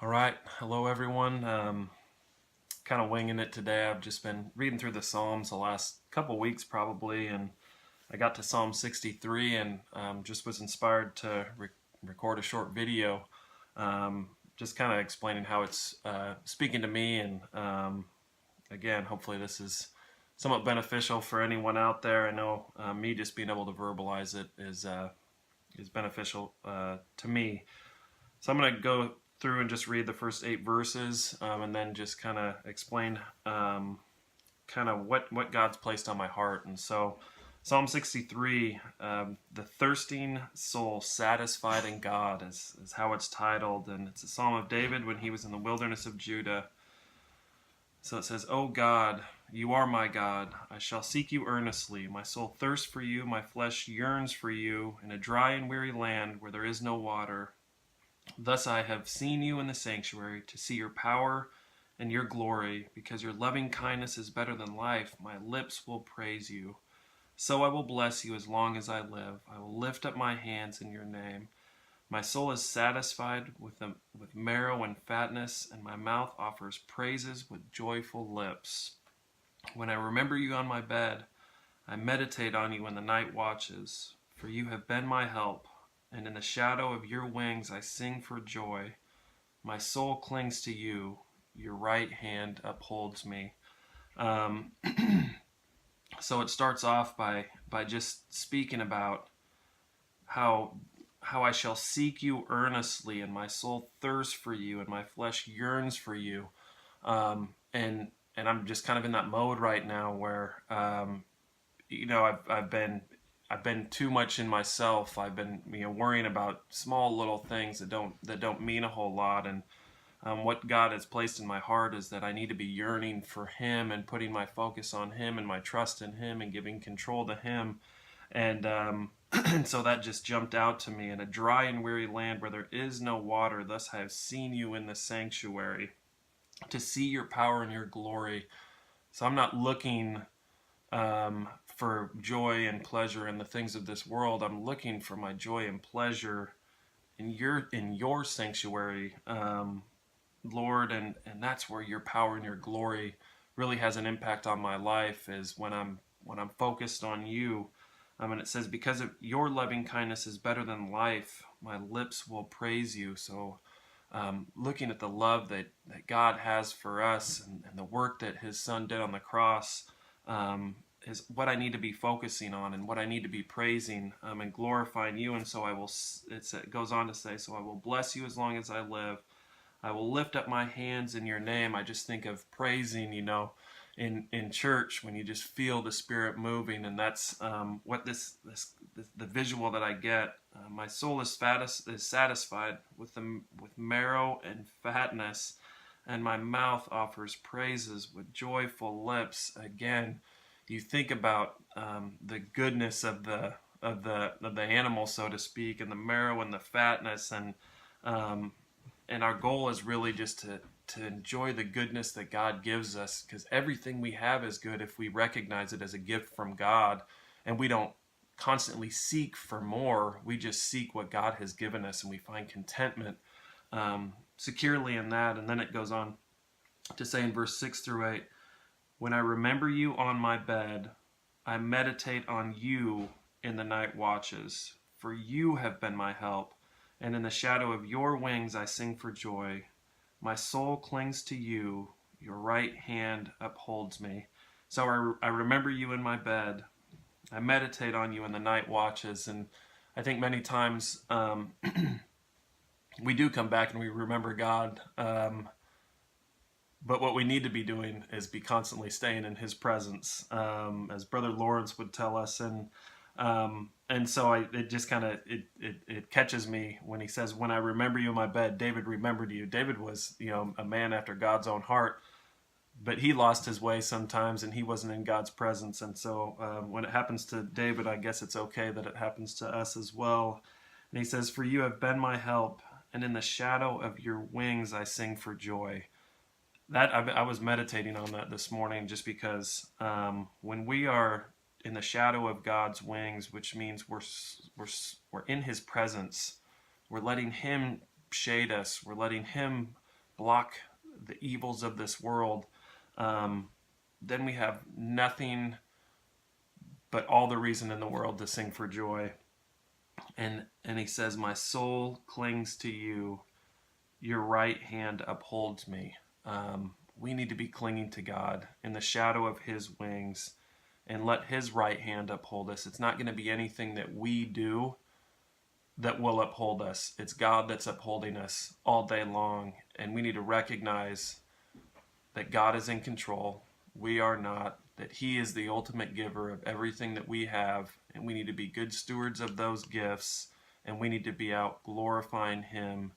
All right, hello everyone. Kind of winging it today. I've just been reading through the Psalms the last couple weeks probably, and I got to Psalm 63 and just was inspired to record a short video, just kind of explaining how it's speaking to me. And again, hopefully this is somewhat beneficial for anyone out there. I know me just being able to verbalize it is beneficial to me. So I'm going to go through and just read the first 8 verses, and then just kind of explain kind of what God's placed on my heart. And so Psalm 63, the thirsting soul satisfied in God is how it's titled. And it's a psalm of David when he was in the wilderness of Judah. So it says, "O God, you are my God. I shall seek you earnestly. My soul thirsts for you. My flesh yearns for you in a dry and weary land where there is no water. Thus I have seen you in the sanctuary, to see your power and your glory. Because your loving kindness is better than life, my lips will praise you. So I will bless you as long as I live. I will lift up my hands in your name. My soul is satisfied with marrow and fatness, and my mouth offers praises with joyful lips. When I remember you on my bed, I meditate on you in the night watches. For you have been my help, and in the shadow of your wings I sing for joy. My soul clings to you. Your right hand upholds me." Um, so it starts off by just speaking about how I shall seek you earnestly, and my soul thirsts for you, and my flesh yearns for you. And I'm just kind of in that mode right now where I've been too much in myself. I've been worrying about small little things that don't mean a whole lot. And what God has placed in my heart is that I need to be yearning for Him and putting my focus on Him and my trust in Him and giving control to Him. And and so that just jumped out to me. In a dry and weary land where there is no water, thus I have seen you in the sanctuary, to see your power and your glory. So I'm not looking for joy and pleasure in the things of this world. I'm looking for my joy and pleasure in your sanctuary, Lord, and that's where your power and your glory really has an impact on my life. Is when I'm focused on you. And it says, because of your loving kindness is better than life, my lips will praise you. So looking at the love that God has for us, and the work that His Son did on the cross, is what I need to be focusing on and what I need to be praising, and glorifying you. And so it goes on to say, so I will bless you as long as I live. I will lift up my hands in your name. I just think of praising, in church when you just feel the Spirit moving, and that's what the visual that I get. My soul is satisfied with marrow and fatness, and my mouth offers praises with joyful lips. Again, you think about the goodness of the animal, so to speak, and the marrow and the fatness, and our goal is really just to enjoy the goodness that God gives us, because everything we have is good if we recognize it as a gift from God, and we don't constantly seek for more. We just seek what God has given us, and we find contentment securely in that. And then it goes on to say in verse 6 through 8, when I remember you on my bed, I meditate on you in the night watches, for you have been my help, and in the shadow of your wings I sing for joy. My soul clings to you, your right hand upholds me. So I remember you in my bed. I meditate on you in the night watches. And I think many times we do come back and we remember God. But what we need to be doing is be constantly staying in His presence, as Brother Lawrence would tell us. And so it just kind of it catches me when he says, when I remember you in my bed. David remembered you. David was a man after God's own heart, but he lost his way sometimes, and he wasn't in God's presence. And so when it happens to David, I guess it's okay that it happens to us as well. And he says, for you have been my help, and in the shadow of your wings I sing for joy. That I was meditating on that this morning, just because when we are in the shadow of God's wings, which means we're in His presence, we're letting Him shade us, we're letting Him block the evils of this world, then we have nothing but all the reason in the world to sing for joy. And he says, my soul clings to you. Your right hand upholds me. We need to be clinging to God in the shadow of his wings and let his right hand uphold us. It's not going to be anything that we do that will uphold us. It's God that's upholding us all day long. And we need to recognize that God is in control. We are not, that he is the ultimate giver of everything that we have. And we need to be good stewards of those gifts. And we need to be out glorifying him